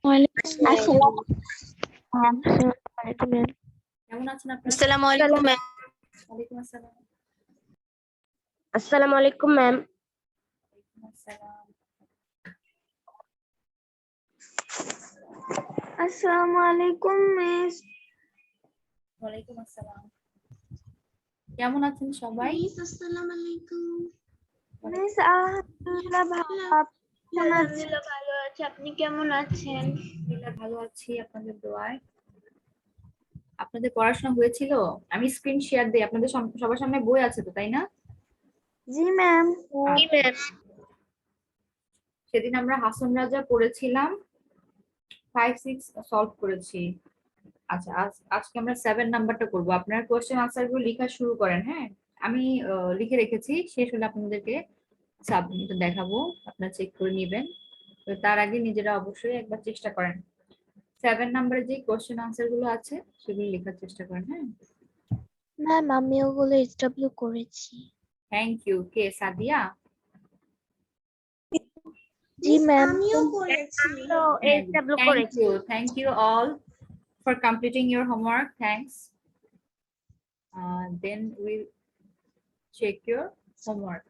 আসসালামু আলাইকুম ম্যাম। কেমন আছেন আপনারা? আসসালামু আলাইকুম ম্যাম। ওয়ালাইকুম আসসালাম। আসসালামু আলাইকুম ম্যাম। ওয়ালাইকুম আসসালাম। আসসালামু আলাইকুম মিস। ওয়ালাইকুম আসসালাম। কেমন আছেন সবাই? মিস আসসালামু আলাইকুম। মিস আলহামদুলিল্লাহ ভালো আছি। আপনি কেমন আছেন? আলহামদুলিল্লাহ ভালো আছি আপনাদের দোয়ায়। আপনাদের পড়াশোনা হয়েছিল? আমি স্ক্রিন শেয়ার দেই, আপনাদের সবার সামনে বই আছে তো, তাই না? জি ম্যাম। জি ম্যাম। সেদিন আমরা হাসন রাজা পড়েছিলাম, 5, 6 সলভ করেছি। আচ্ছা, আজকে আমরা 7 নাম্বারটা করব। আপনারা কোশ্চেন আনসার গুলো লেখা শুরু করেন। হ্যাঁ, আমি লিখে রেখেছি, শেষ হলে আপনাদেরকে সাবমিট দেখাবো, আপনারা চেক করে নেবেন। তো তার আগে নিজেরা অবশ্যই একবার চেষ্টা করেন। 7 নাম্বারে যে কোশ্চেন আনসার গুলো আছে সেগুলো লেখার চেষ্টা করেন। হ্যাঁ ম্যাম আমি ওগুলো এসডব্লিউ করেছি। Thank you. কে সাদিয়া? জি ম্যাম। আমিও করেছি। তো এসডব্লিউ করেছি। Thank you all for completing your homework. Thanks. Then we'll check your homework.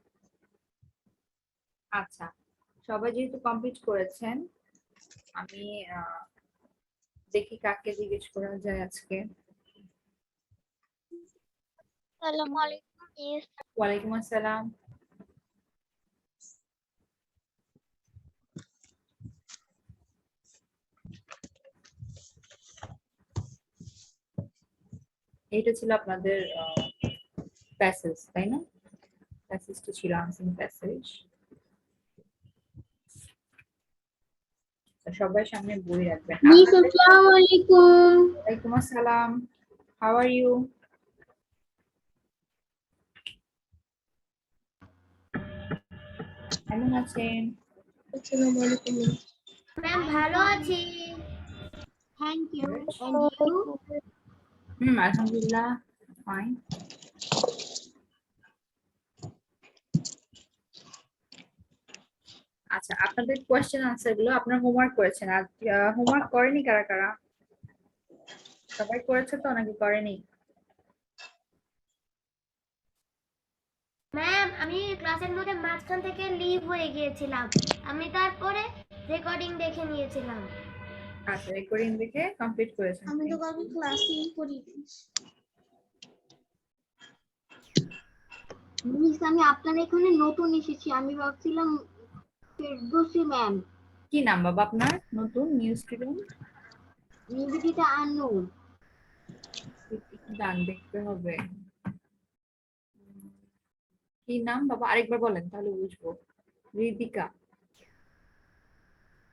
আচ্ছা, সবাই যেহেতু কমপ্লিট করেছেন, আমি দেখি কাকে জিজ্ঞেস করা যায় আজকে। আসসালামু আলাইকুম মিস। ওয়ালাইকুম আসসালাম। এইটা ছিল আপনাদের প্যাসেজ, তাই না? প্যাসেজটা ছিল আনসার প্যাসেজ। সবাই সামনে বই রাখবেন। মিস আসসালামু আলাইকুম। ওয়ালাইকুম আসসালাম। How are you? কেমন আছেন? আসসালামু আলাইকুম ম্যাম ভালো আছি। Thank you. And you? আলহামদুলিল্লাহ ফাইন। আচ্ছা, আপনাদের কোশ্চেন আনসার গুলো আপনারা হোমওয়ার্ক করেছেন, আর হোমওয়ার্ক করেনি কারা কারা? সবাই করেছে তো নাকি করেনি? ম্যাম আমি ক্লাসের মধ্যে মাঝখান থেকে লিভ হয়ে গিয়েছিলাম, আমি তারপরে রেকর্ডিং দেখে নিয়েছিলাম। আচ্ছা, রেকর্ডিং দেখে কমপ্লিট করেছেন। আমি তো কাউকে ক্লাসই করিনি। মিস আমি আপনার এখানে নতুন এসেছি, আমি ভাবছিলাম ফেরদৌসী ম্যাম। কি নাম বাবা আপনার নতুন নিউ স্টুডেন্ট? নিবেদিতা আনু। ডান দেখতে হবে। কি নাম বাবা আরেকবার বলেন তাহলে বুঝবো। রিদিকা,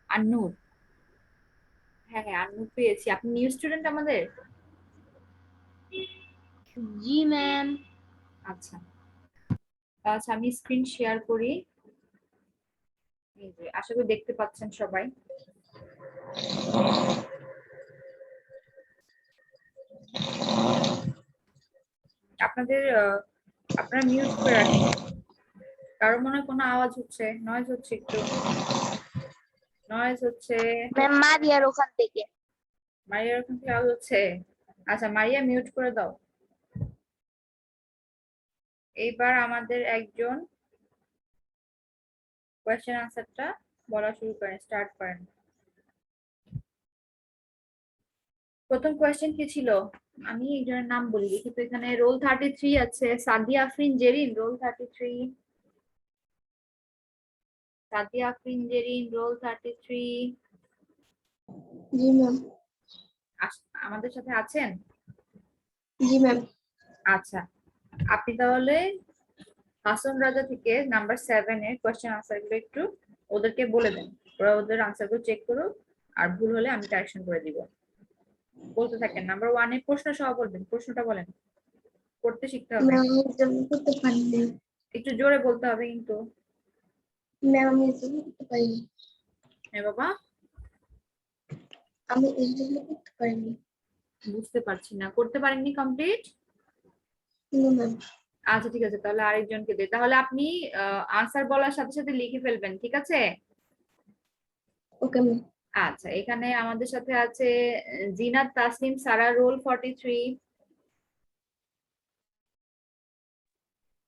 আন্নুর। হ্যাঁ হ্যাঁ, আন্নুর পেয়েছি। আপনি নিউ স্টুডেন্ট আমাদের? জি ম্যাম। আচ্ছা আচ্ছা, আমি স্ক্রিন শেয়ার করি। এই যে, আশা করি দেখতে পাচ্ছেন সবাই। আপনাদের আপনারা মিউট করে রাখেন। কারো মনে হয় কোনো আওয়াজ হচ্ছে, নয়েজ হচ্ছে, একটু নয়েজ হচ্ছে। ম্যাম মারিয়ার ওখান থেকে। মারিয়ার ওখান থেকে আওয়াজ হচ্ছে। আচ্ছা, মারিয়া মিউট করে দাও। এইবার আমাদের একজন কোয়েশ্চেন আনসারটা বলা শুরু করেন, স্টার্ট করেন। প্রথম কোয়েশ্চেন কি ছিল? আমি একজনের নাম বলি, দেখি তো। এখানে রোল 33 আছে, সাদিয়া আফরিন জেরিন, রোল 33। সাদিয়া আফরিন জেরিন, রোল 33। জি ম্যাম। আমাদের সাথে আছেন? জি ম্যাম। আচ্ছা, আপনি তাহলে হাসন রাজা থেকে নাম্বার 7 এর কোয়েশ্চেন আনসার গুলো একটু ওদেরকে বলে দেন, ওরা ওদের আনসার গুলো চেক করুক, আর ভুল হলে আমি কারেকশন করে দিব। বলতে থাকেন। নাম্বার 1 এর প্রশ্ন সহ বলবেন, প্রশ্নটা বলেন। পড়তে শিখতে হবে, ম্যাম আমি জন্য করতে পারি না। একটু জোরে বলতে হবে কিন্তু। ম্যাম আমি জন্য করতে পারি না। হ্যাঁ বাবা, আমি এই জন্য করতে পারি না। বুঝতে পারছি না, করতে পারেননি কমপ্লিট? No ma'am. আচ্ছা ঠিক আছে, তাহলে আরেকজনকে দিই। তাহলে আপনি আনসার বলার সাথে সাথে লিখে ফেলবেন, ঠিক আছে? Okay ma'am. আচ্ছা, এখানে আমাদের সাথে আছে জিনাত তাসনিম সারা, রোল 43।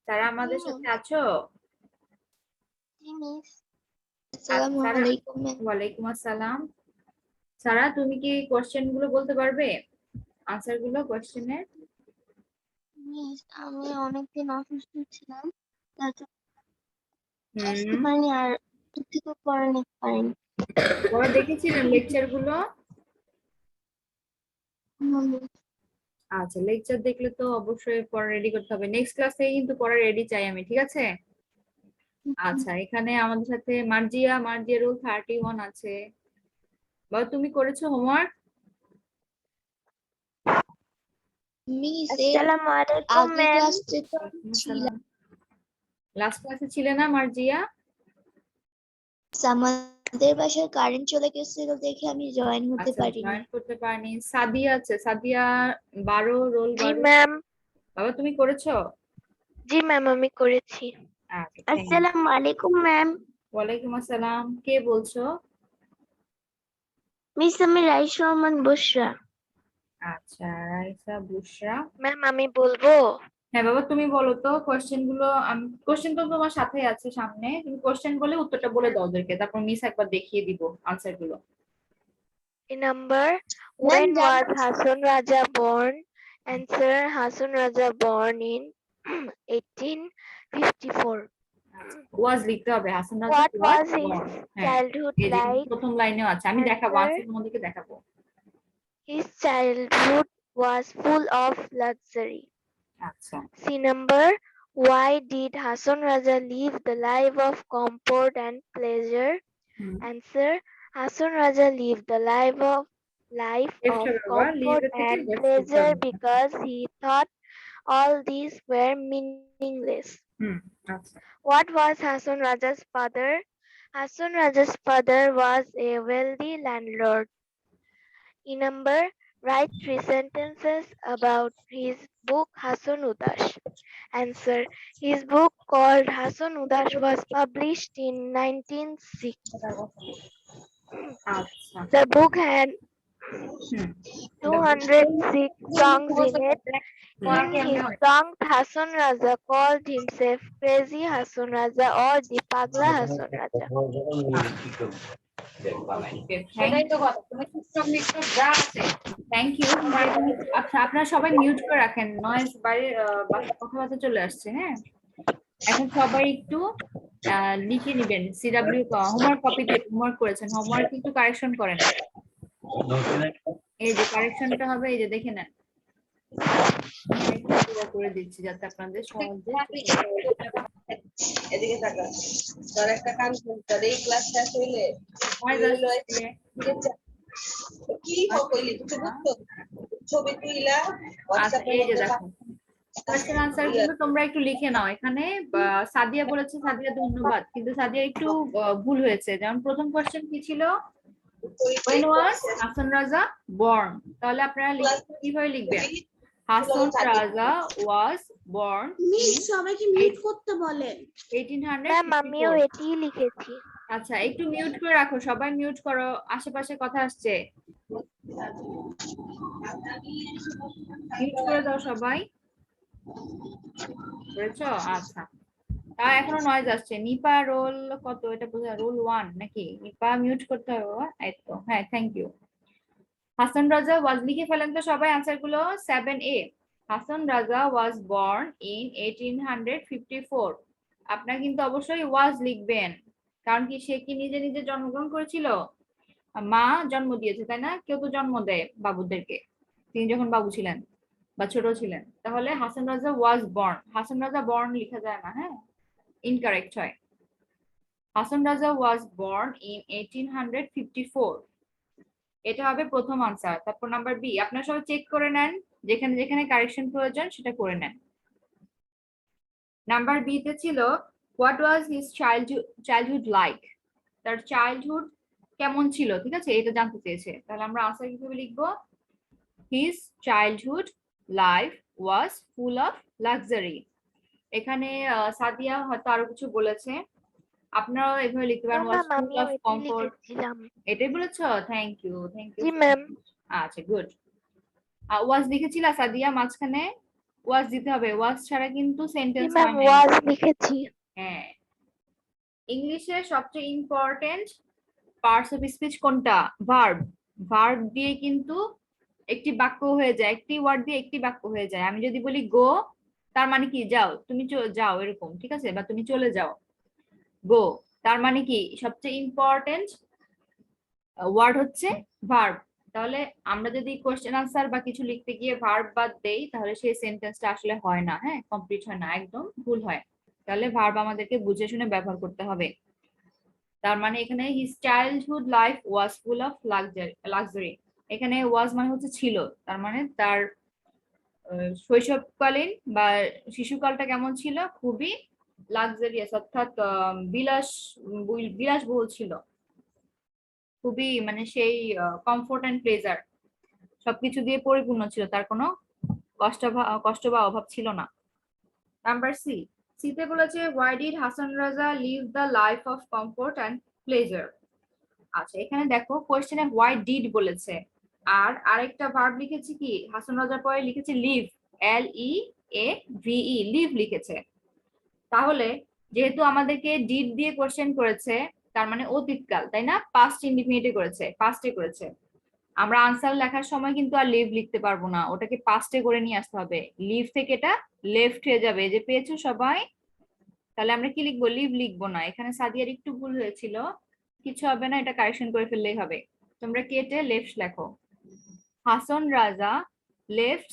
সারা আমাদের সাথে আছো? আচ্ছা, আসসালামু সারা, আলাইকুম ম্যাম। ওয়ালাইকুম আসসালাম। সারা, তুমি কি কোশ্চেন গুলো বলতে পারবে, আনসার গুলো কোশ্চেনের? মিস, আমি অনেকদিন অসুস্থ ছিলাম, তার জন্য আসতে হুম, পারিনি আর থেকে পড়া নিতে পারিনি। পরে দেখেছিলেন লেকচার গুলো? আচ্ছা, লেকচার দেখলে তো অবশ্যই পড়া রেডি করতে হবে। নেক্সট ক্লাস থেকে কিন্তু পড়া রেডি চাই আমি, ঠিক আছে? আচ্ছা, এখানে আমাদের সাথে মার্জিয়া, মার্জিয়া রোল 31 আছে। বা তুমি করেছো হোমওয়ার্ক? মিস, আসসালামু আলাইকুম আগের ম্যাম। ক্লাসে তো ছিলাম। লাস্ট ক্লাসে ছিলে না মার্জিয়া? আমাদের বাসার কারেন্ট চলে গেছিল দেখে আমি জয়েন হতে আচ্ছা, পারিনি। জয়েন করতে পারিনি। সাদিয়া আছে, সাদিয়া 12, রোল জি 12। ম্যাম। বাবা তুমি করেছো? জি ম্যাম, আমি করেছি। আচ্ছা, থ্যাংক ইউ। আসসালামু আলাইকুম ম্যাম। ওয়ালাইকুম আসসালাম, কে বলছো? মিস, আমি রাইসা রহমান বুশরা। আচ্ছা, রাইসা বুশরা। ম্যাম, আমি বলবো? হ্যাঁ বাবা, তুমি বলো তো কোশ্চেন গুলো। কোশ্চেন তো তোমার সাথে আছে সামনে, তুমি কোশ্চেন বলে উত্তরটা বলে দাও ওদেরকে, তারপর মিস একবার দেখিয়ে দিব আনসার গুলো। Number, ম্যাম when জান, was Hasan Raja born? Answer, Hasan Raja born in 1854. ওয়াজ লিখতে হবে, হাসান রাজা What was was his born. হ্যাঁ, childhood এই যে like? প্রথম লাইনেও আছে, আমি দেখাবো Answer, আনসার তোমাদেরকে দেখাবো। his childhood was full of luxury. আচ্ছা, C number, why did Hasan Raja live the life of comfort and pleasure? Hmm, Answer, Hasan Raja lived the life left of হবে বাবা, comfort লিভে থেকে and left করতে pleasure হবে। because he thought all these were meaningless. হুম, আচ্ছা, What was Hasan Raja's father? Hasan Raja's father was a wealthy landlord. In number, write 3 sentences about his book Hasan Udas. Answer, his book called Hasan Udas was published in 1906. আচ্ছা, The book had hmm, 206 songs in it. In his hmm. song, Hasan Raja called himself Crazy Hasan Raja or the Pagla Hasan Raja. Thank you. আচ্ছা, আপনারা সবাই mute করে রাখেন, noise বাইরে বাসার কথাবার্তা চলে আসছে। হ্যাঁ, এখন সবাই একটু লিখে নিবেন। সিডব্লিউ হোমওয়ার্ক কপি দিয়ে হোমওয়ার্ক করেছেন, হোমওয়ার্ক একটু কারেকশন করেন। এই যে কারেকশনটা হবে, এই যে দেখে নেন। আমি আরেকটু পুরো করে দিচ্ছি যাতে আপনাদের সহজে এদিকে তাকা, তোর একটা কাম করতে এই ক্লাস শেষ হইলে কি কইলি কিছু বুঝছো, ছবি তুইলা আচ্ছা, হোয়াটসঅ্যাপের এই যে মধ্যে দেখো কোয়েশ্চেন আনসার গুলো তোমরা একটু লিখে নাও এখানে। সাদিয়া বলেছে, সাদিয়া ধন্যবাদ, কিন্তু সাদিয়া একটু ভুল হয়েছে। যেমন প্রথম কোয়েশ্চেন কি ছিল, when was হাসান রাজা born? তাহলে আপনারা কিভাবে লিখবেন? হাসান রাজা was born মিস, in সবাইকে মিউট করতে বলেন। 1854। ম্যাম, আমিও এটিই লিখেছি। আচ্ছা, একটু মিউট করে রাখো, সবাই মিউট করো, আশেপাশে কথা আসছে, মিউট করে দাও সবাই। করেছো? আচ্ছা, তা এখনো নয়েজ আসছে। নিপা রোল কত এটা বোঝা, রোল 1 নাকি? নিপা মিউট করতে হবে বাবা, এই তো। হ্যাঁ, থ্যাংক ইউ। হাসান রাজা ওয়াজ লিখে ফেলেন তো সবাই আনসার গুলো। 7A, হাসান রাজা ওয়াজ বর্ন ইন 1854। আপনারা কিন্তু অবশ্যই ওয়াজ লিখবেন, কারণ কি সে কি নিজে নিজে জন্মগ্রহণ করেছিল? মা জন্ম দিয়েছে, তাই না? কেউ তো জন্ম দেয় বাবুদেরকে, তিনি যখন বাবু ছিলেন বা ছোট ছিলেন। তাহলে হাসান রাজা ওয়াজ বর্ন, হাসান রাজা বর্ন লিখা যায় না, হ্যাঁ, ইনকারেক্ট হয়। হাসান রাজা ওয়াজ বর্ন ইন 1854, এটা হবে প্রথম আনসার। তারপর নাম্বার বি, আপনারা সবাই চেক করে নেন, যেখানে যেখানে কারেকশন প্রয়োজন সেটা করে নেন। নাম্বার বি তে ছিল what was his childhood like, তার চাইল্ডহুড কেমন ছিল, ঠিক আছে, এটা জানতে চেয়েছে। তাহলে আমরা আনসার কিভাবে লিখবো? His childhood life was full of luxury. এখানে সাদিয়া হয়তো আরো কিছু বলেছে, আপনারাও এভাবে লিখতে না পারেন ওয়াজ ম্যাম, ফুল আমিও অফ এটাই কমফোর্ট। লিখেছিলাম। এটাই বলেছো? Thank you, thank you. জি ম্যাম। আচ্ছা, গুড। ওয়াজ লিখেছিলা সাদিয়া মাঝখানে? ওয়াজ দিতে হবে, ওয়াজ ছাড়া কিন্তু জি সেন্টেন্স ম্যাম, হয় নাই। ওয়াজ লিখেছি। হ্যাঁ, ইংলিশের সবচেয়ে ইম্পর্টেন্ট পার্টস অফ স্পিচ কোনটা? ভার্ব। ভার্ব দিয়ে কিন্তু একটি বাক্য হয়ে যায়, একটি ওয়ার্ড দিয়ে একটি বাক্য হয়ে যায়। আমি যদি বলি গো, তার মানে কি যাও, তুমি যাও এরকম, ঠিক আছে, বা তুমি চলে যাও। গো তার মানে কি সবচেয়ে ইম্পর্টেন্ট ওয়ার্ড হচ্ছে ভার্ব। তাহলে আমরা যদি কোশ্চেন আনসার বা কিছু লিখতে গিয়ে ভার্ব বাদ দেই, তাহলে সেই সেন্টেন্সটা আসলে হয় না, হ্যাঁ, কমপ্লিট হয় না, একদম ভুল হয়। তাহলে ভার্ব আমাদেরকে বুঝে শুনে ব্যবহার করতে হবে। তার মানে এখানে his childhood life was full of luxury. এখানে ওয়াজ মানে হচ্ছে ছিল, তার মানে তার শৈশবকালীন বা শিশুকালটা কেমন ছিল? খুবই লাক্সারিয়াস, অর্থাৎ বিলাসবহুল ছিল, খুবই মানে সেই কমফোর্ট এন্ড প্লেজার সবকিছু দিয়ে পরিপূর্ণ ছিল, তার কোনো কষ্ট বা অভাব ছিল না। নাম্বার সি, সিতে বলেছে why did Hasan Raja live the life of comfort and pleasure. আচ্ছা, এখানে দেখো কোয়েশ্চেনে হোয়াই ডিড বলেছে, আর আরেকটা ভার্ব লিখেছি কি হাসান রাজার পরে লিখেছে লিভ, LEAVE, লিভ লিখেছে। তাহলে যেহেতু আমাদেরকে ডিড দিয়ে কোশ্চেন করেছে, তার মানে অতীতকাল, তাই না? পাস্ট ইনডিফিনিটে করেছে, পাস্টে করেছে। আমরা আনসার লেখার সময় কিন্তু আর লিভ লিখতে পারবো না, ওটাকে পাস্টে করে নিয়ে আসতে হবে। লিভ থেকে এটা লেফট হয়ে যাবে, যে পেয়েছো সবাই? তাহলে আমরা কি লিখবো? লিভ লিখবো না। এখানে সাদিয়ার একটু ভুল হয়েছিল, কিছু হবে না, এটা কারেকশন করে ফেললেই হবে। তোমরা কেটে লেফট লেখো। হাসান রাজা left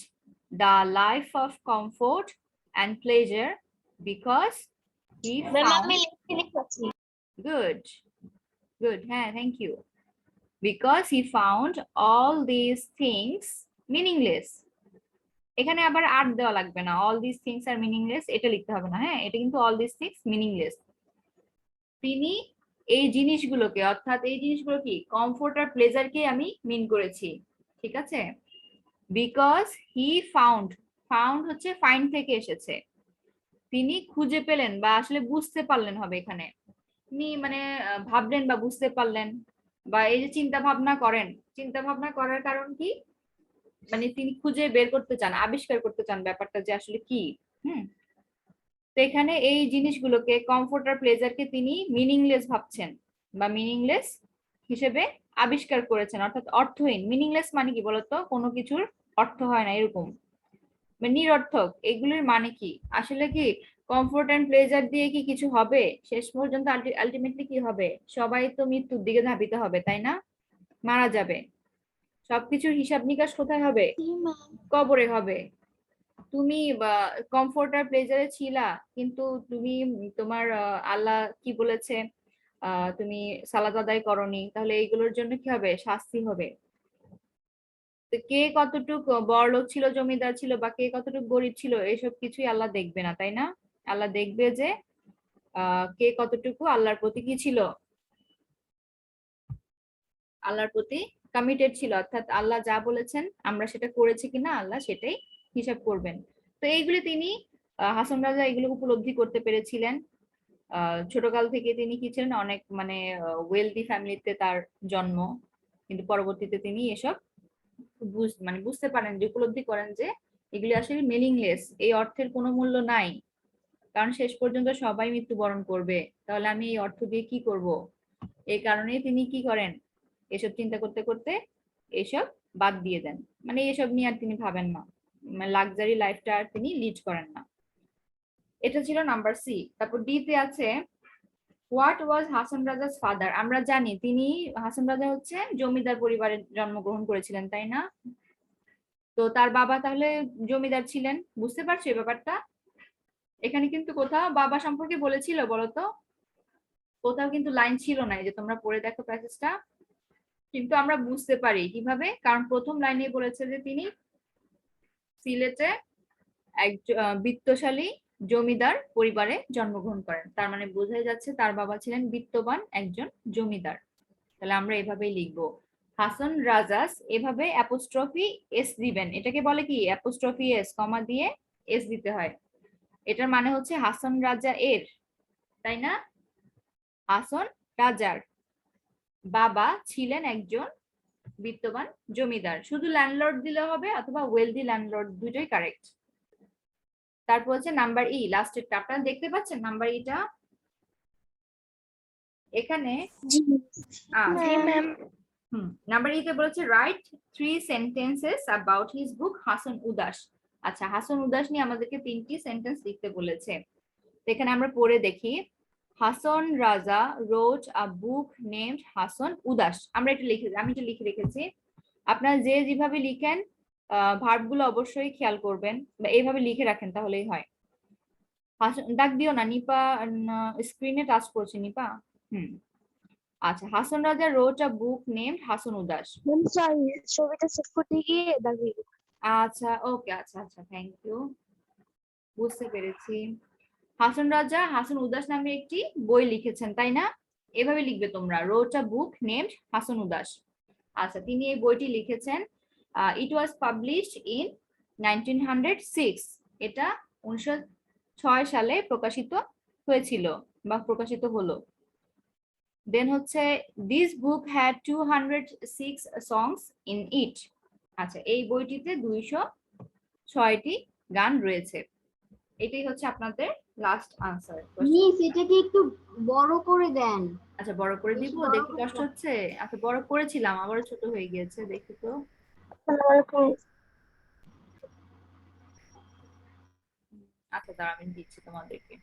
the life of comfort and pleasure because he found good, good, হ্যাঁ, thank you, because he found all these things meaningless। এখানে আবার আর দেওয়া লাগবে না, all these things are meaningless এটা লিখতে হবে না, হ্যাঁ, এটা কিন্তু all these things meaningless। তিনি এই জিনিসগুলোকে, অর্থাৎ এই জিনিসগুলো কি কমফোর্ট আর প্লেজারকে আমি মিন করেছি, ঠিক আছে। বিকজ হি ফাউন্ড, ফাউন্ড হচ্ছে ফাইন্ড থেকে এসেছে, তিনি খুঁজে পেলেন বা আসলে বুঝতে পারলেন হবে এখানে, তিনি মানে ভাবলেন বা বুঝতে পারলেন, বা এই যে চিন্তা ভাবনা করেন, চিন্তা ভাবনা করার কারণ কি, মানে তিনি খুঁজে বের করতে চান, আবিষ্কার করতে চান ব্যাপারটা যে আসলে কি। তো এখানে এই জিনিসগুলোকে কমফোর্ট আর প্লেজারকে তিনি মিনিংলেস ভাবছেন বা মিনিংলেস হিসেবে আবিষ্কার করেছেন, অর্থাৎ অর্থহীন। মিনিংলেস মানে কি বলতো? কোনো কিছুর অর্থ হয় না, এরকম মানে নিরর্থক। এগুলির মানে কি আসলে কি কমফোর্ট এন্ড প্লেজার দিয়ে কি কিছু হবে? শেষ পর্যন্ত আলটিমেটলি কি হবে? সবাই তো মৃত্যুর দিকে ধাবিত হবে, তাই না? মারা যাবে। সবকিছুর হিসাব নিকাশ কোথায় হবে? কবরে হবে। তুমি কমফোর্ট আর প্লেজারে ছিলা, কিন্তু তুমি তোমার আল্লাহ কি বলেছে, তুমি সালাত আদায় করনি, তাহলে এইগুলোর জন্য কি হবে? শাস্তি হবে। তো কে কতটুকু বড়লোক ছিল, জমিদার ছিল, বা কে কতটুকু গরিব ছিল, এইসব কিছুই আল্লাহ দেখবে না, তাই না? আল্লাহ দেখবে যে কে কতটুকু আল্লাহর প্রতি কি ছিল, আল্লাহর প্রতি কমিটেড ছিল, অর্থাৎ আল্লাহ যা বলেছেন আমরা সেটা করেছি কিনা, আল্লাহ সেটাই হিসাব করবেন। তো এইগুলি তিনি হাসান রাজা এগুলো উপলব্ধি করতে পেরেছিলেন। ছোটকাল থেকে তিনি কি ছিলেন, অনেক মানে ওয়েলদি ফ্যামিলিতে তার জন্ম, কিন্তু পরবর্তীতে তিনি এসব মানে বুঝতে পারেন, যে উপলব্ধি করেন যে এগুলি আসলে মিনিংলেস, এই অর্থের কোনো মূল্য নাই, কারণ শেষ পর্যন্ত সবাই মৃত্যুবরণ করবে, তাহলে আমি এই অর্থ দিয়ে কি করব। এই কারণেই তিনি কি করেন, এসব চিন্তা করতে করতে এসব বাদ দিয়ে দেন, মানে এসব নিয়ে আর তিনি ভাবেন না, মানে লাক্সারি লাইফটা আর তিনি লিড করেন না। এটা ছিল নাম্বার সি। তারপর ডি তে আছে হোয়াট ওয়াজ হাসান রাজাস ফাদার। আমরা জানি তিনি, হাসান রাজা হচ্ছে জমিদার পরিবারে জন্মগ্রহণ করেছিলেন, তাই না? তো তার বাবা তাহলে জমিদার ছিলেন, বুঝতে পারছো এই ব্যাপারটা? এখানে কিন্তু কোথাও বাবা সম্পর্কে বলেছিল বলতো? কোথাও কিন্তু লাইন ছিল না, এই যে তোমরা পড়ে দেখো প্যাসেজটা, কিন্তু আমরা বুঝতে পারি কিভাবে, কারণ প্রথম লাইনে বলেছে যে তিনি সিলেটে এক বিত্তশালী জমিদার পরিবারে জন্মগ্রহণ করেন, তার মানে বোঝাই যাচ্ছে তার বাবা ছিলেন বিত্তবান একজন জমিদার। তাহলে আমরা এভাবেই লিখবো হাসান রাজাস, এভাবে অ্যাপোস্ট্রফি এস দিবেন, এটাকে বলে কি অ্যাপোস্ট্রফি এস, কমা দিয়ে এস দিতে হয়। এটার মানে হচ্ছে হাসান রাজা এর, তাই না? হাসন রাজার বাবা ছিলেন একজন বিত্তবান জমিদার। শুধু ল্যান্ডলর্ড দিলে হবে অথবা ওয়েলদি ল্যান্ডলর্ড, দুটোই কারেক্ট। তারপর হচ্ছে নাম্বার ই, লাস্টেরটা আপনারা দেখতে পাচ্ছেন নাম্বার ইটা এখানে। জি আচ্ছা, ম্যাম। নাম্বার ইতে বলেছে right 3 sentences about his book Hasan উদাস। আচ্ছা, হাসান উদাস নিয়ে আমাদেরকে 3টি সেন্টেন্স লিখতে বলেছে। তো এখানে আমরা পড়ে দেখি। হাসান রাজা wrote a book named Hasan উদাস। আমি এটা লিখে রেখেছি। আপনারা যে যেভাবে লিখেন ভার্ব গুলো অবশ্যই খেয়াল করবেন বা এইভাবে লিখে রাখেন, তাহলেই হয়। ডাক দিও না নিপা, স্ক্রিনে টাচ করছে নিপা। আচ্ছা, হাসান রাজা wrote a book named Hasan উদাস। ম্যাম সরি, ছবিটা সেভ করতে গিয়ে দাঁড়িয়ে আচ্ছা ওকে, আচ্ছা আচ্ছা, থ্যাংক ইউ, বুঝতে পেরেছি। হাসান রাজা হাসান উদাস নামে একটি বই লিখেছেন, তাই না? এভাবে লিখবে তোমরা, wrote a book named Hasan উদাস। আচ্ছা, তিনি এই বইটি লিখেছেন। ইট ওয়াজ পাবলিশড ইন 1906। এটা 1906 সালে প্রকাশিত হয়েছিল বা প্রকাশিত হলো। দেন হচ্ছে this book had 206 songs in it। আচ্ছা, এই বইটিতে 206টি গান রয়েছে। এটাই হচ্ছে আপনাদের লাস্ট আনসার। মিস এটাকে একটু বড় করে দেন। আচ্ছা, বড় করে বেশি দিব, বড় দেখতে করে কষ্ট দেন। হচ্ছে? আচ্ছা, বড় করেছিলাম, আবারও ছোট হয়ে গিয়েছে, দেখি তো। আচ্ছা, দাঁড়া, আমি দিচ্ছি তোমাদেরকে।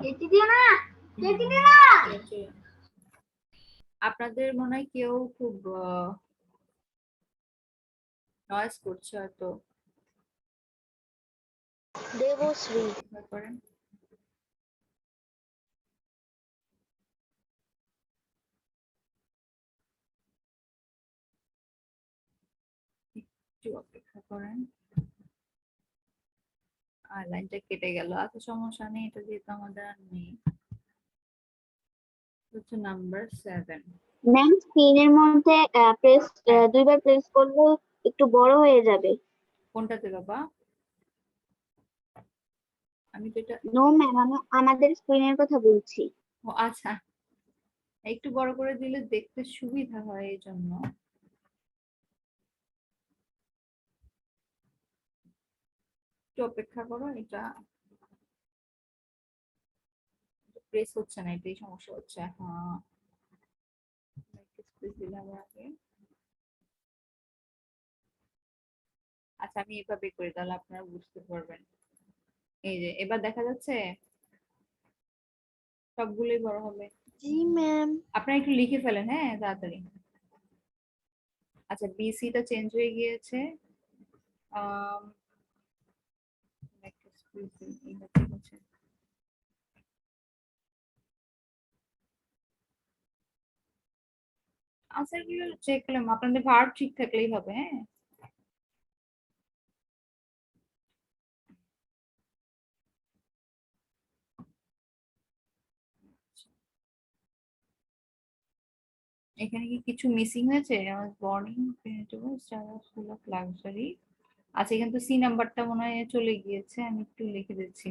কেটে দিও না, কেটে দিও না। আপনাদের মনে হয় কেউ খুব নয়েজ করছে হয়তো, দেবশ্রী। করেন। একটু অপেক্ষা করেন। আর লাইনটা কেটে গেল। আচ্ছা, সমস্যা নেই, এটা যেহেতু আমাদের আর নেই। হচ্ছে নাম্বার 7। ম্যাম স্ক্রিনের মধ্যে দুইবার প্রেস করলে একটু বড় হয়ে যাবে। কোনটাতে বাবা? আমি তো এটা, নো ম্যাম, আমি আমাদের স্ক্রিনের কথা বলছি। ও আচ্ছা, একটু বড় করে দিলে দেখতে সুবিধা হয়, এই জন্য। একটু অপেক্ষা করো, এটা প্রেস হচ্ছে না, এটাই সমস্যা হচ্ছে। হ্যাঁ, স্পেস দিলাম আগে। আচ্ছা, আমি এভাবে করি, তাহলে আপনারা বুঝতে পারবেন। এই যে এবার দেখা যাচ্ছে, সবগুলোই বড় হবে। জি ম্যাম। আপনারা একটু লিখে ফেলেন, হ্যাঁ, তাড়াতাড়ি। আচ্ছা, বিসিটা চেঞ্জ হয়ে গিয়েছে। আম, একটা space দিন, এইটা ঠিক আছে। আনসার গুলো চেক করলাম, আপনাদের ভার্ব ঠিক থাকলেই হবে, হ্যাঁ। এখানে কি কিছু মিসিং হয়েছে? Burning full of luxury. আচ্ছা, এখানে তো সি নাম্বারটা মনে হয় চলে গিয়েছে, আমি একটু লিখে দিচ্ছি।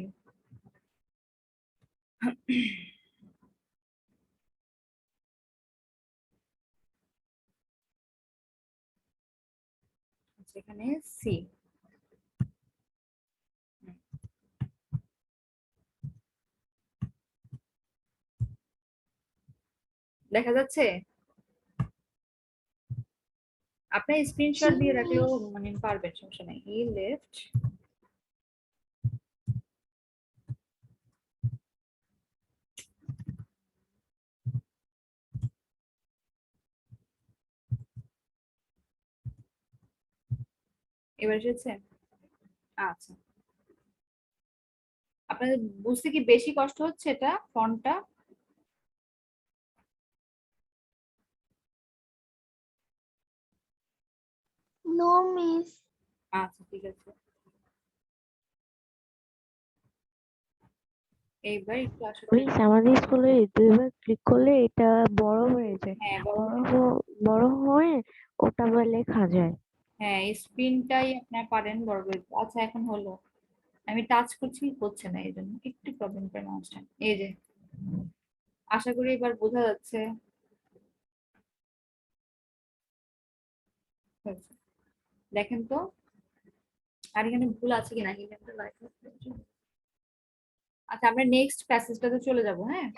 আচ্ছা, এখানে সি। দেখা যাচ্ছে? আপনার স্ক্রিনশট দিয়ে রাখলেও মানে পারবেন, সমস্যা নাই। He left. এবার এসেছে? আচ্ছা, আপনাদের বুঝতে কি বেশি কষ্ট হচ্ছে এটা, ফন্টটা? No miss. আচ্ছা, ঠিক আছে। এইবার একটু আসলে মিস আমাদের স্কুলে দুইবার ক্লিক করলে এটা বড় হয়ে যায়, হ্যাঁ বড় বড় হয়ে ওটা আবার লেখা যায়। হ্যাঁ স্ক্রিনটাই আপনার পারেন বড় করে দিতে। আচ্ছা এখন হলো, আমি টাচ করছি হচ্ছে না, এই জন্য একটু প্রবলেম করে মাউসটা। এই যে আশা করি এবার বোঝা যাচ্ছে। হয়েছে। দেখেন তো আর এখানে ভুল আছে কিনা কিন্তু আচ্ছা আমরা নেক্সট প্যাসেজটাতে চলে যাব। হ্যাঁ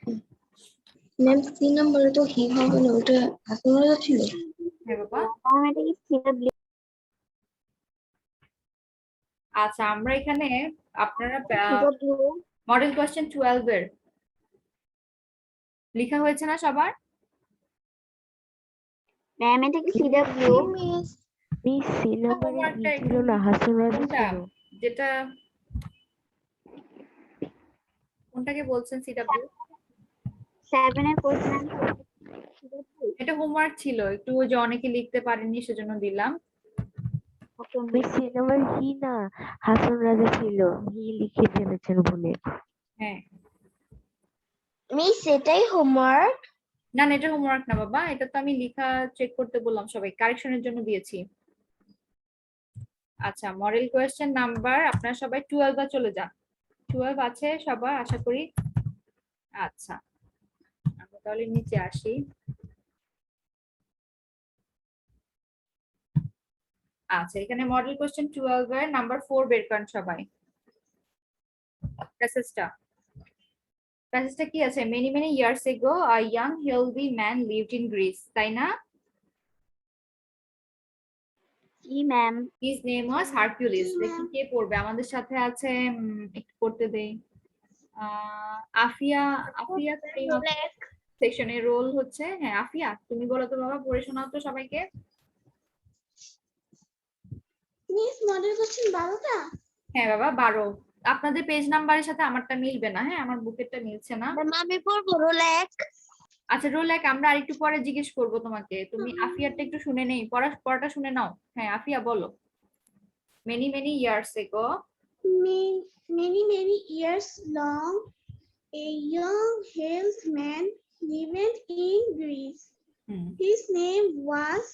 ম্যাম 3 নম্বরে তো হি হবে না, ওটা আপনারা ছিল। হ্যাঁ বাবা। ম্যাম এটা কি সিডব্লিউ? আচ্ছা আমরা এখানে আপনারা সিডব্লিউ মডেল কোয়েশ্চেন 12 এর লেখা হয়েছে না সবার? ম্যাম এটা কি সিডব্লিউ? মিস সি নাম্বারে হোমওয়ার্কটা ছিল না, হাসান রাজা কোনটা ছিল। যেটা কোনটাকে বলছেন সিডব্লিউ? 7 এর কোশ্চেন এটা হোমওয়ার্ক ছিল একটু, ওই যে অনেকে লিখতে পারেননি সেজন্য দিলাম। মিস সি নাম্বার হি না, হাসান রাজা ছিল, হি লিখে ফেলেছেন ভুলে। হ্যাঁ মিস এটাই হোমওয়ার্ক। না না এটা হোমওয়ার্ক না বাবা, এটা তো আমি লেখা চেক করতে বললাম, সবাই কারেকশনের জন্য দিয়েছি। আচ্ছা মডেল কোয়েশ্চেন নাম্বার আপনারা সবাই 12 চলে যান। 12 আছে সবার আশা করি। আচ্ছা আমরা তাহলে নিচে আসি। আচ্ছা এখানে মডেল কোয়েশ্চেন 12 এর নাম্বার 4 বের করেন সবাই। প্যাসেজটা কি আছে? Many many years ago a young healthy man lived in Greece, তাই না? জি ma'am. His name was Hercules. দেখি কে পড়বে আমাদের সাথে আছে, একটু পড়তে দেই। আফিয়া আফিয়া সেকশনের রোল হচ্ছে, হ্যাঁ আফিয়া তুমি বলো তো বাবা, পড়ে শোনাও তো সবাইকে। মিস মডেল কোশ্চেন 12টা? হ্যাঁ বাবা 12। আপনাদের পেজ নাম্বারের সাথে আমারটা মিলবে না, হ্যাঁ আমার বুকেরটা মিলছে না। আমি পড়বো রোল 1। আচ্ছা রোল 1 আমরা আরেকটু পরে জিজ্ঞেস করব তোমাকে, তুমি আফিয়ারটা একটু শুনে নেই, পড়াটা শুনে নাও। হ্যাঁ আফিয়া বলো। মেনি মেনি ইয়ার্স এগো Many years long, a young health man lived in Greece. His name was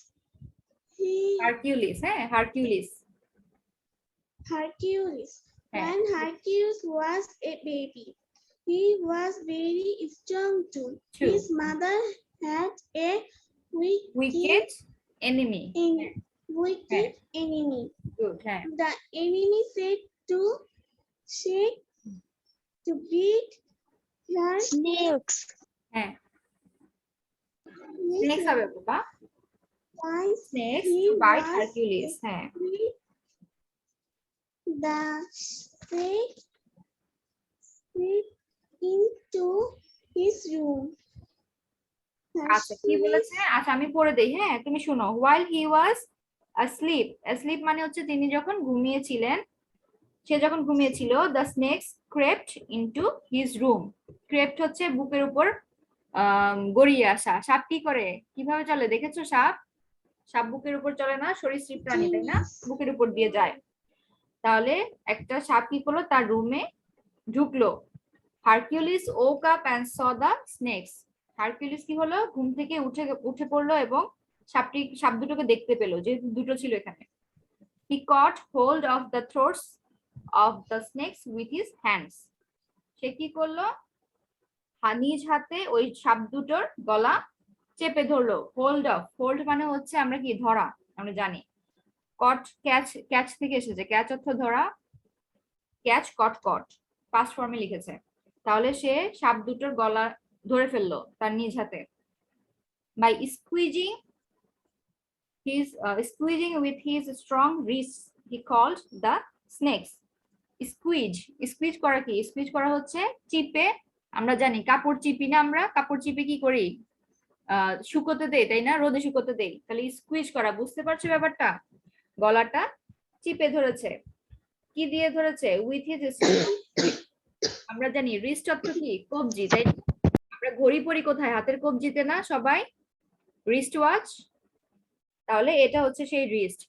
Hercules. হ্যাঁ হারকিউলিস। Hercules. হ্যাঁ When Hercules was a baby, he was very strong too. True. His mother had a wicked enemy. wicked enemy. Good. হ্যাঁ The enemy said to beat her. Snakes. হ্যাঁ next হবে বাবা। Once Snakes he to bite was Hercules. হ্যাঁ the snake slipped into his room. আচ্ছা কি বলেছে? আচ্ছা আমি পড়ে দেই, হ্যাঁ তুমি শুনো। while he was asleep মানে হচ্ছে তিনি যখন ঘুমিয়েছিলেন, সে যখন ঘুমিয়েছিল, the snakes crept into his room. crept হচ্ছে বুকের উপর গড়িয়ে আসা। সাপ কি করে, কিভাবে চলে দেখেছো? সাপ বুকের উপর চলে না, সরীসৃপ প্রাণী তাই না, বুকের উপর দিয়ে যায়। তাহলে একটা সাপ কি করলো, তার রুমে ঢুকলো। Hercules woke up and saw the snakes. Hercules কি হলো, ঘুম থেকে উঠে পড়লো এবং সাপ দুটোকে দেখতে পেলো, যেহেতু দুটো ছিল এখানে। he caught hold of the throats of the snakes with his hands. সে কি করলো, নিজ হাতে ওই সাপ দুটোর গলা চেপে ধরলো। হোল্ড মানে হচ্ছে আমরা কি ধরা, আমরা জানি। কট ক্যাচ থেকে এসেছে, ক্যাচ অর্থ ধরা, ক্যাচ কট পাস্ট ফর্মে লিখেছে। তাহলে সে সাপ দুটোর গলা ধরে ফেললো তার নিজ হাতে। By squeezing with his strong wrists he called the snakes. Squeeze করা কি? স্কুইজ করা হচ্ছে চিপে, আমরা জানি কাপড় চিপি না, আমরা কাপড় চিপে কি করি, শুকোতে দেই তাই না, রোদে শুকোতে দেই। তাহলে স্কুইজ করা, বুঝতে পারছো ব্যাপারটা? গলাটা চিপে ধরেছে, কি দিয়ে ধরেছে? উইথ হিজ আমরা জানি রিস্ট অর্থ কি, কবজি তাই না? আমরা ঘড়ি পরি কোথায়, হাতের কবজিতে না সবাই, রিস্ট ওয়াচ। তাহলে এটা হচ্ছে সেই রিস্ট।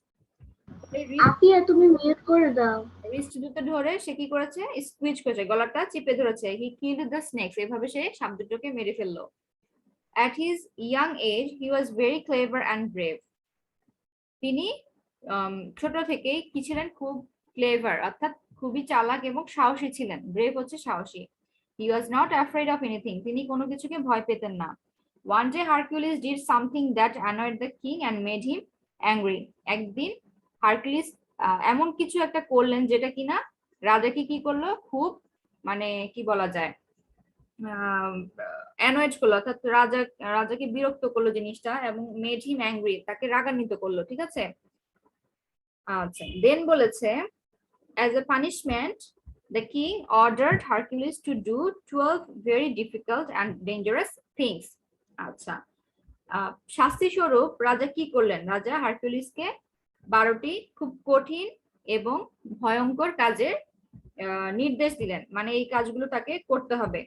আপিয়া তুমি মিউট করে দাও। রিস্ট দুটো ধরে সে কি করেছে, স্কুইজ করেছে, গলাটা চিপে ধরেছে। হি কিলড দ্য স্নেকস, এভাবে সে সাপ দুটোকে মেরে ফেললো। At his young age he was very clever and brave. তিনি ছোট থেকেই কি ছিলেন, খুব ক্লেভার অর্থাৎ খুবই চালাক এবং সাহসী ছিলেন। ব্রেভ হচ্ছে সাহসী। He was not afraid of anything, তিনি কোনো কিছুকে ভয় পেতেন না। One day Hercules did something that annoyed the king and made him angry. একদিন হারকিউলিস এমন কিছু একটা করলেন যেটা কিনা রাজাকে কি করলো, খুব মানে কি বলা যায়, অ্যানয়েড করলো, অর্থাৎ রাজাকে বিরক্ত করলো জিনিসটা, এবং মেড হিম অ্যাংরি, তাকে রাগান্বিত করলো। ঠিক আছে, আচ্ছা দেন বলেছে as a punishment the king ordered Hercules to do 12 very difficult and dangerous things. আচ্ছা, শাস্তি স্বরূপ রাজা কি করলেন, রাজা হারকিউলিসকে 12টি খুব কঠিন এবং ভয়ঙ্কর কাজের নির্দেশ দিলেন, মানে এই কাজগুলো তাকে করতে হবে,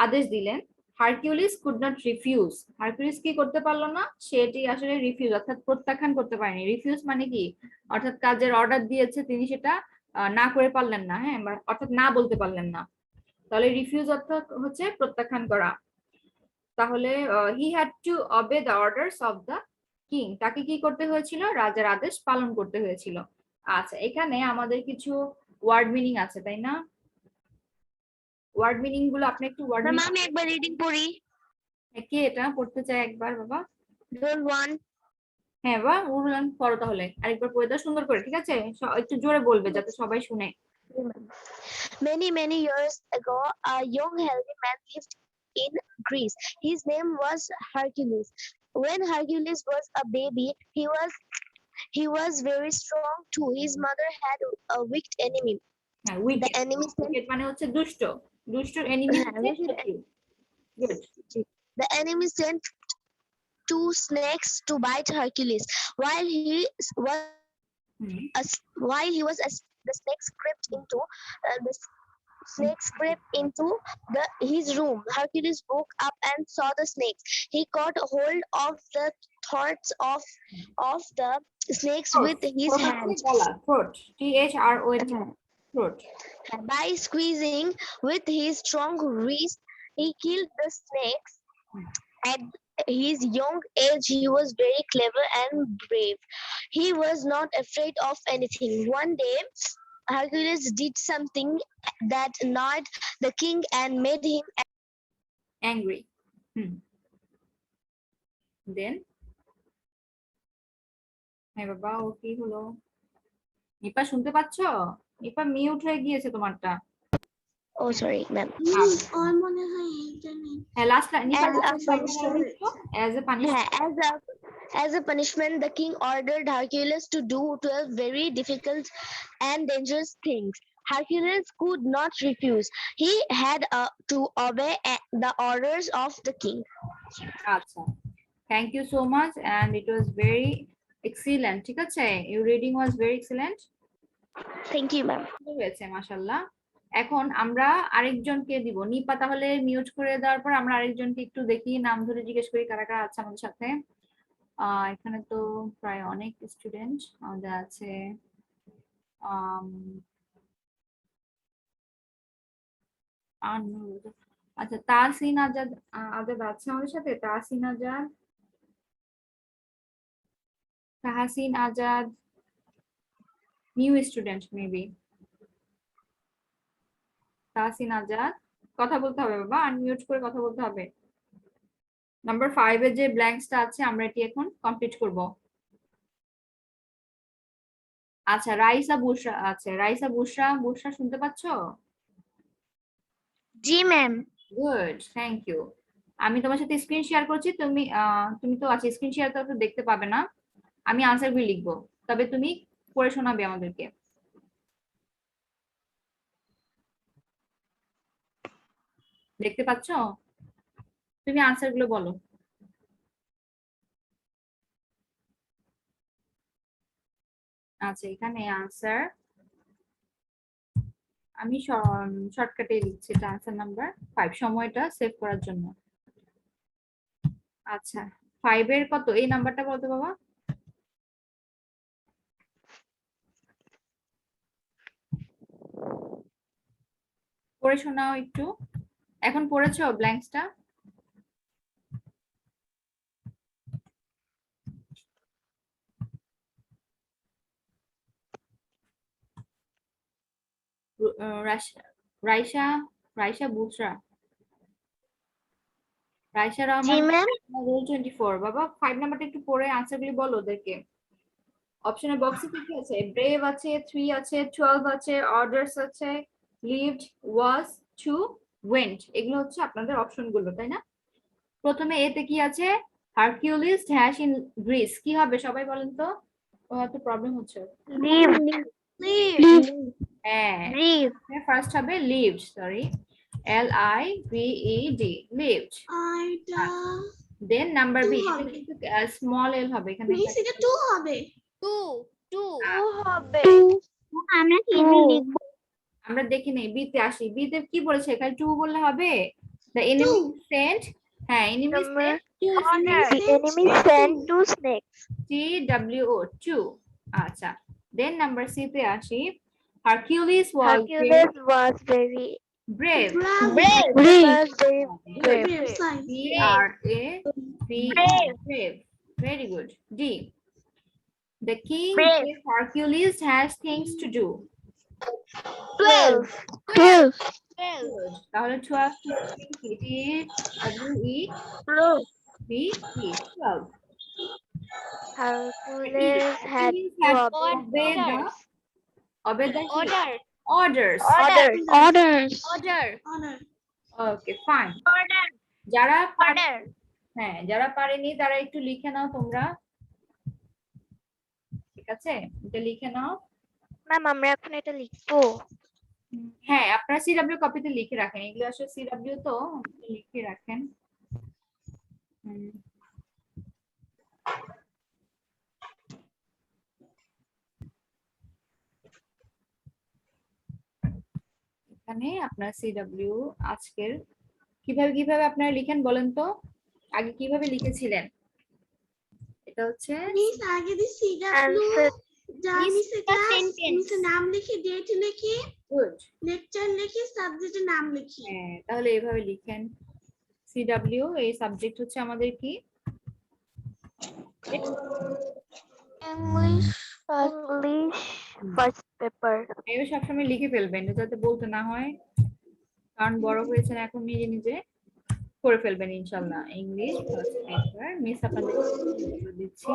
আদেশ দিলেন। Hercules could not refuse, Hercules কি করতে পারলো না, সেটি আসলে রিফিউজ অর্থাৎ প্রত্যাখ্যান করতে পারেনি। রিফিউজ মানে কি, অর্থাৎ কাজের অর্ডার দিয়েছে তিনি সেটা না করে পারলেন না, হ্যাঁ, অর্থাৎ না বলতে পারলেন না, তাহলে রিফিউজ অর্থাৎ হচ্ছে প্রত্যাখ্যান করা। তাহলে he had to অবে the orders of the king, তাকে কি করতে হয়েছিল, রাজার আদেশ পালন করতে হয়েছিল। আচ্ছা, এখানে আমাদের কিছু ওয়ার্ড মিনিং আছে, তাই না? ওয়ার্ড মিনিং গুলো আপনি একটু ওয়ার্ড ম্যাম মিনিং আমি একবার রিডিং পড়ি। কে এটা পড়তে চাই একবার বাবা? রোল 1। হ্যাঁ বাবা, উড়ান পড়ো তাহলে, আরেকবার পড়ে দাও সুন্দর করে, ঠিক আছে? একটু জোরে বলবে যাতে সবাই শুনে। Many years ago, a young healthy man lived in Greece. His name was Hercules. When Hercules was a baby, he was very strong too. His mother had a wicked enemy. হ্যাঁ, The wicket, enemy sent wicket মানে হচ্ছে দুষ্ট, দুষ্ট enemy হ্যাঁ, হচ্ছে wicked শত্রু। Good. The enemy sent two snakes to bite Hercules. While he was the snakes crept into his room. Hercules woke up and saw the snakes. He caught hold of the throats of the snakes with his hands. Throat, THROAT, throat. By squeezing with his strong wrist, he killed the snakes. At his young age, he was very clever and brave. He was not afraid of anything. One day, Hercules did something that annoyed the king and made him angry. Then হ্যাঁ বাবা, ও কি হলো? নিপা শুনতে পাচ্ছ? Nipa mute হয়ে গিয়েছে তোমারটা। Oh, sorry, ma'am. ওর মনে হয় ইন্টারনেট। হ্যাঁ, last Nipa As a punishment, the king ordered Hercules to do 12 very difficult and dangerous things. Hercules could not refuse. He had to obey the orders of the king. আচ্ছা, thank you so much and it was very excellent. ঠিক আছে, your reading was very excellent. Thank you, ma'am. হয়েছে মাশাআল্লাহ। এখন আমরা আরেকজনকে দিব। নিপা তাহলে মিউট করে দেওয়ার পর আমরা আরেকজনকে একটু দেখি, নাম ধরে জিজ্ঞেস করি কারা কারা আছে আমাদের সাথে। এখানে তো প্রায় অনেক স্টুডেন্ট আমাদের আছে। আচ্ছা, তাহসিন আজাদ আছে আমাদের সাথে। Tahsin Azad new student maybe. Tahsin Azad, কথা বলতে হবে বাবা, আনমিউট করে কথা বলতে হবে। নাম্বার 5 এর যে ব্ল্যাঙ্কসটা আছে আমরা এটি এখন কমপ্লিট করব। আচ্ছা, রাইসা বুশরা আছে। রাইসা বুশরা শুনতে পাচ্ছো? জি ম্যাম। Good, thank you. আমি তোমার সাথে স্ক্রিন শেয়ার করছি, তুমি তো আছে, স্ক্রিন শেয়ার তো দেখতে পাবে না। আমি আনসারগুলো লিখবো, তবে তুমি পড়ে শোনাবে আমাদেরকে। দেখতে পাচ্ছ? তুমি আনসারগুলো বলো। আচ্ছা, এখানে আনসার আমি শর্টকাটে লিখছি, এটা আনসার নাম্বার 5, সময়টা সেভ করার জন্য। আচ্ছা, 5 এর কত এই নাম্বারটা বলতো বাবা? পড়ে শোনাও একটু। এখন পড়েছো ব্ল্যাঙ্কসটা? রাইসা রাইসা বুসরা রাইসা জি রহমান ম্যাম। রোল 24 বাবা 5 নাম্বারটা একটু পড়ে আনসারগুলি বলো ওদেরকে। অপশনের বক্সে কি কি আছে? ব্রেভ আছে, 3 আছে, 12 আছে, অর্ডারস আছে, লিভড, ওয়াজ, টু, ওয়েন্ট। এগুলো হচ্ছে আপনাদের অপশনগুলো, তাই না? প্রথমে এতে কি আছে? Hercules dash in Greece. কি হবে সবাই বলেন তো? ও এত প্রবলেম হচ্ছে। হ্যাঁ, ফার্স্ট হবে লিভড, সরি, LIVED, লিভড। দেন নাম্বার বি, এটা কিন্তু স্মল এল হবে এখানে। মিস এটা 2 হবে। আমরা কি লিখবো? আমরা দেখি নেই, বি তে আসি। বি তে কি বলেছে? এখানে টু বললে হবে। দ্য এনিমি সেন্ট, হ্যাঁ, enemy sent two The enemy sent two snakes. TWO, two. আচ্ছা, দেন নাম্বার সি তে আসি। Hercules was Hercules was very brave. was very brave. brave. Very good. D. The king gave Hercules has things to do. 12. তাহলে 12 TWE B E 12. Hercules had to obey the Obey the orders. orders. Okay, fine. যারা হ্যাঁ, যারা পারেনি তারা একটু লিখে নাও তোমরা, ঠিক আছে? এটা লিখে নাও। ম্যাম আমরা এখন এটা লিখবো। হ্যাঁ, আপনারা সিডব্লিউ কপিতে লিখে রাখেন, এগুলো আসলে সিডব্লিউ তো লিখে রাখেন। এখানে আপনার সিডব্লিউ আজকের কিভাবে আপনারা লিখেন বলেন তো? আগে কিভাবে লিখেছিলেন? এটা হচ্ছে মিস আগে দি সিডব্লিউ মিসের ক্লাস মিসের নাম লিখে, ডেট লিখে, গুড, লেকচার লিখে, সাবজেক্টের নাম লিখি। হ্যাঁ, তাহলে এইভাবে লিখেন। সিডব্লিউ এই সাবজেক্ট হচ্ছে আমাদের কি? English first paper. এই সবসময় লিখে ফেলবেন যাতে বলতে না হয়, কারণ বড় হয়েছেন এখন, নিজে নিজে করে ফেলবেন ইনশাআল্লাহ। ইংলিশ ফার্স্ট পেপার মিস আপনাদের দিচ্ছি।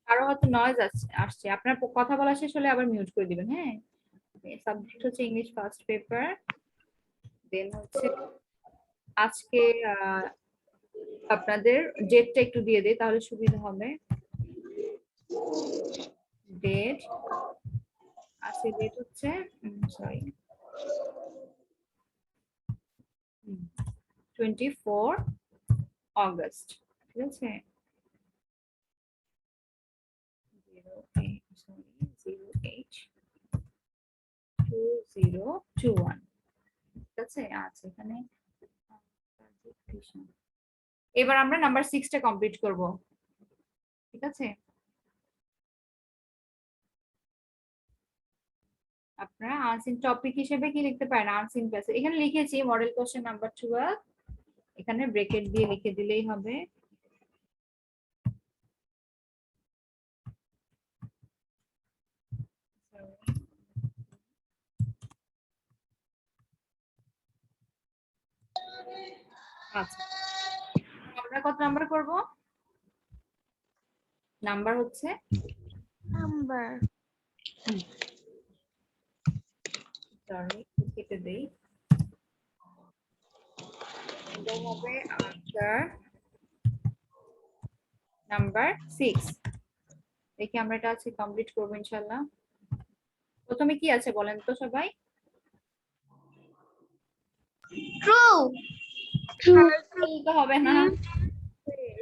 কারো হয়তো নয়েজ আসছে, আপনার কথা বলা শেষ হলে আবার মিউট করে দিবেন। হ্যাঁ, সাবজেক্ট হচ্ছে ইংলিশ ফার্স্ট পেপার। দেন হচ্ছে আজকে আপনাদের ডেটটা একটু দিয়ে দেই তাহলে সুবিধা হবে। ডেট আজকে ডেট হচ্ছে সরি 24 অগস্ট, ঠিক আছে? 082021, ঠিক আছে? আচ্ছা, এখানে এবার আমরা নাম্বার 6টা কমপ্লিট করব, ঠিক আছে? আপনারা আনসিন টপিক হিসেবে কি লিখতে পারেন? আনসিন প্যাসেজ এখানে লিখেছি, মডেল কোশ্চেন নাম্বার 12, এখানে ব্র্যাকেট দিয়ে লিখে দিলেই হবে। আচ্ছা, আমরা কত নাম্বার করব? নাম্বার হচ্ছে সরি কেটে দেই, এটা হবে আনসার নাম্বার 6। দেখি আমরা এটা আজকে কমপ্লিট করব ইনশাআল্লাহ। প্রথমে কি আছে বলেন তো সবাই? ট্রু তো হবে না,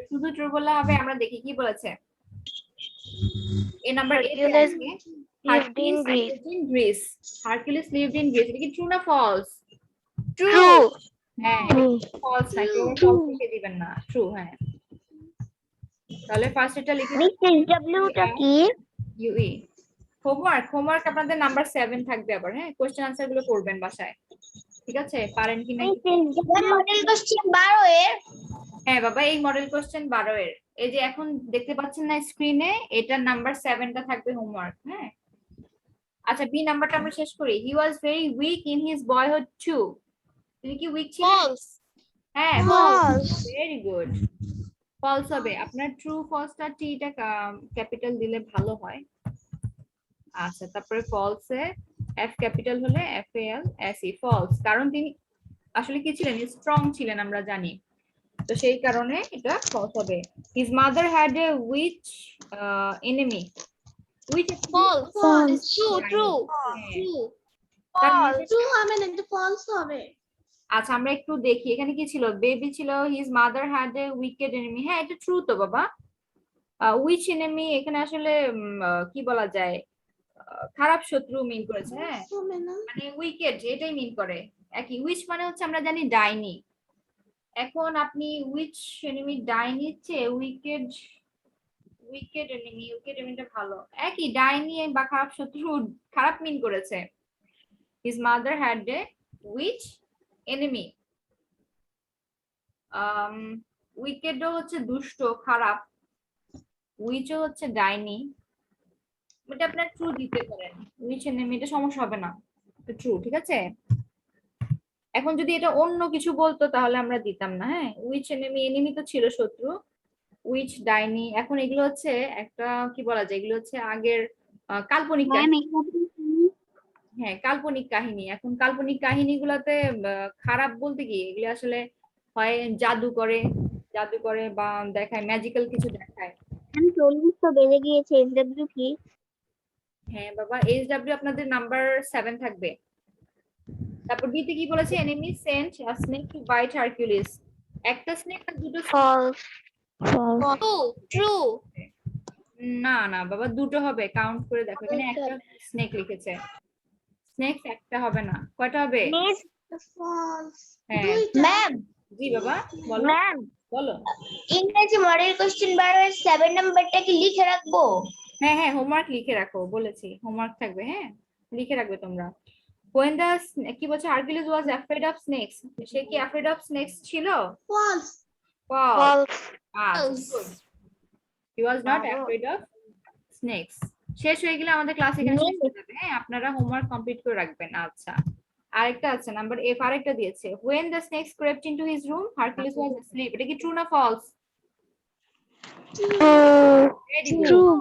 শুধু ট্রু বললে হবে? আমরা দেখি কি বলেছে। এই নাম্বার 8 এ আছে Hercules lived in Greece. Hercules lived in Greece. এটা কি ট্রু না ফলস? ট্রু। হ্যাঁ, ফলস না, কেউ ফলস লিখে দিবেন না, ট্রু। হ্যাঁ, তাহলে ফার্স্ট এটা লিখে মিস ডব্লিউ টা কি? ইউই হোমওয়ার্ক আপনাদের নাম্বার 7 থাকবে আবার, হ্যাঁ কোশ্চেন আনসার গুলো করবেন বাসায়, ঠিক আছে? পারেন কিনা মডেল কোশ্চেন 12 এর হ্যাঁ বাবা, এই মডেল কোশ্চেন 12 এর, এই যে এখন দেখতে পাচ্ছেন না স্ক্রিনে, এটার নাম্বার 7টা থাকবে হোমওয়ার্ক, হ্যাঁ। আচ্ছা, বি নাম্বারটা আমরা শেষ করি। He was very weak in his boyhood too. তিনি কি উইক ছিলেন? হ্যাঁ, ভেরি গুড। ফলস হবে আপনার, ট্রু ফলসটা টিটা ক্যাপিটাল দিলে ভালো হয়। আচ্ছা, তারপরে ফলসে এফ ক্যাপিটাল হলে F A L S E, false, কারণ তিনি আসলে কি ছিলেন? স্ট্রং ছিলেন, আমরা জানি, তো সেই কারণে এটা ফলস হবে। His mother had a witch enemy. Witch false true true true হবে না, এটা ফলস হবে। আচ্ছা, আমরা একটু দেখি এখানে কি ছিল। বেবি ছিল, his mother had a wicked enemy. হ্যাঁ, এটা ট্রু তো বাবা। উইচ এনিমি এখানে আসলে কি বলা যায়, খারাপ শত্রু মিন করেছে, হ্যাঁ, হবে না, মানে উইকেড এটাই মিন করে। একই, উইচ মানে হচ্ছে আমরা জানি ডাইনি। এখন আপনি উইচ এনিমি ডাইনির চেয়ে উইকেড এনিমিটা ভালো, একই, ডাইনি বা খারাপ শত্রু খারাপ মিন করেছে। His mother had a witch enemy. উইকেডও হচ্ছে দুষ্ট খারাপ, উইচও হচ্ছে ডাইনি, এটা আপনার ট্রু দিতে পারেন। উইচ এনিমি, এটা সমস্যা হবে না, ট্রু, ঠিক আছে। এখন যদি এটা অন্য কিছু বলতো তাহলে আমরা দিতাম না, হ্যাঁ। উইচ এনিমি, এনিমি তো ছিল শত্রু, উইচ ডাইনি, এখন এগুলো হচ্ছে একটা কি বলা যায়, এগুলো হচ্ছে আগের কাল্পনিক কাহিনী। হ্যাঁ, কাল্পনিক কাহিনী। এখন কাল্পনিক কাহিনীগুলোতে খারাপ বলতে কি, এগুলো আসলে হয় জাদু করে বা দেখায় ম্যাজিক্যাল কিছু দেখায়। 40 তো বেড়ে গিয়েছে। এসডব্লিউ কি? হ্যাঁ বাবা, এইচডব্লিউ আপনাদের নাম্বার 7 থাকবে। তারপর বিতে কি বলেছে, enemy sent a snake to bite Hercules. একটা স্নেক আর দুটো false, true না না বাবা, দুটো হবে, কাউন্ট করে দেখো, এখানে একটা স্নেক লিখেছে, স্নেক একটা হবে না, কয়টা হবে? ফলস হ্যাঁ দুইটা। ম্যাম জি বাবা, বলো ম্যাম বলো। ইংরেজি মডেল কোশ্চেন 12 এর 7 নাম্বারটা কি লিখে রাখবো? হ্যাঁ হ্যাঁ, হোমওয়ার্ক লিখে রাখো, বলেছি হোমওয়ার্ক থাকবে, হ্যাঁ লিখে রাখবে তোমরা। when the কি বলছে, Hercules was afraid of snakes, সে কি afraid of snakes ছিল? False false. false, Good. He was not afraid of snakes. শেষ হয়ে গেলে আমাদের ক্লাস এখানে শেষ হয়ে যাবে, হ্যাঁ আপনারা হোমওয়ার্ক কমপ্লিট করে রাখবেন। আচ্ছা, আরেকটা আছে নাম্বার এফ, আরেকটা দিয়েছে, when the snakes crept into his room Hercules was asleep। এটা কি ট্রু না ফলস? true,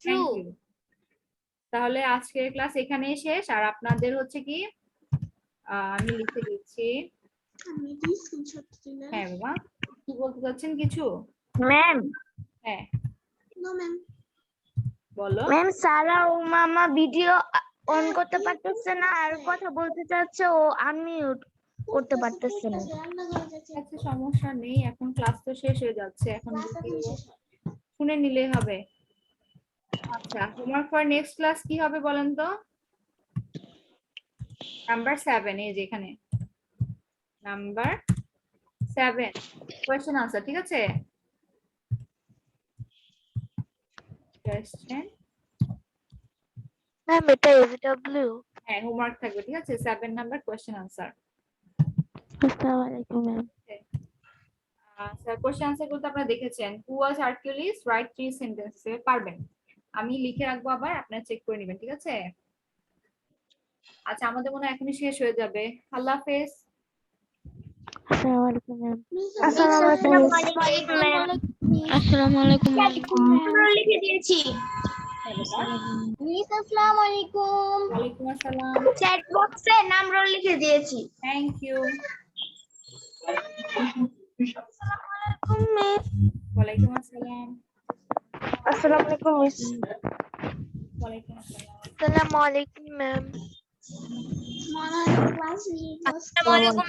thank you. তাহলে আজকের ক্লাস এখানেই শেষ। আর আপনাদের হচ্ছে কি, আমি লিখে দিচ্ছি। আমি কি স্ক্রিনশট দিলাম? হ্যাঁ বাবা, কি বলতে চাচ্ছেন কিছু? ম্যাম হ্যাঁ নো ম্যাম, বলো। ম্যাম সারা ও মামা ভিডিও অন করতে পারতেছে না, আর কথা বলতে চাচ্ছে, ও আনমিউট করতে পারতেছে না। রান্না করে যাচ্ছে, আচ্ছা, সমস্যা নেই, এখন ক্লাস তো শেষ হয়ে যাচ্ছে, এখন ক্লাস এখন শেষ হয়। শুনে নিলেই হবে। আচ্ছা, হোমওয়ার্ক ফর নেক্সট ক্লাস কি হবে বলেন তো? নাম্বার 7, এই যে এখানে নাম্বার 7 কোয়েশ্চেন আনসার, ঠিক আছে? কোয়েশ্চেন, ma'am, এটা SW. হ্যাঁ হোমওয়ার্ক থাকবে, ঠিক আছে, 7 নাম্বার কোয়েশ্চেন আনসার। আসসালামু আলাইকুম ম্যাম। স্যার কোশ্চেন আনসার গুলো তো আপনারা দেখেছেন। হু ওয়াজ হারকিউলিস, রাইট 3 সেন্টেন্সে পারবেন। আমি লিখে রাখবো, আবার আপনারা চেক করে নেবেন, ঠিক আছে? আচ্ছা, আমাদের মনে হয় এখনই শেষ হয়ে যাবে। আল্লাহ হাফেজ। আসসালামু আলাইকুম ম্যাম। আসসালামু আলাইকুম। আসসালামু আলাইকুম ম্যাম। আমরা লিখে দিয়েছি। মিস আসসালামু আলাইকুম। ওয়ালাইকুম আসসালাম। চ্যাট বক্সে নাম রোল লিখে দিয়েছি। Thank you. ওয়ালাইকুম আসসালাম। আসসালামু আলাইকুম মিস। ওয়ালাইকুম আসসালাম। Assalamu alaikum, ma'am. মনে হয় ক্লাস নিয়ে আসসালামু আলাইকুম।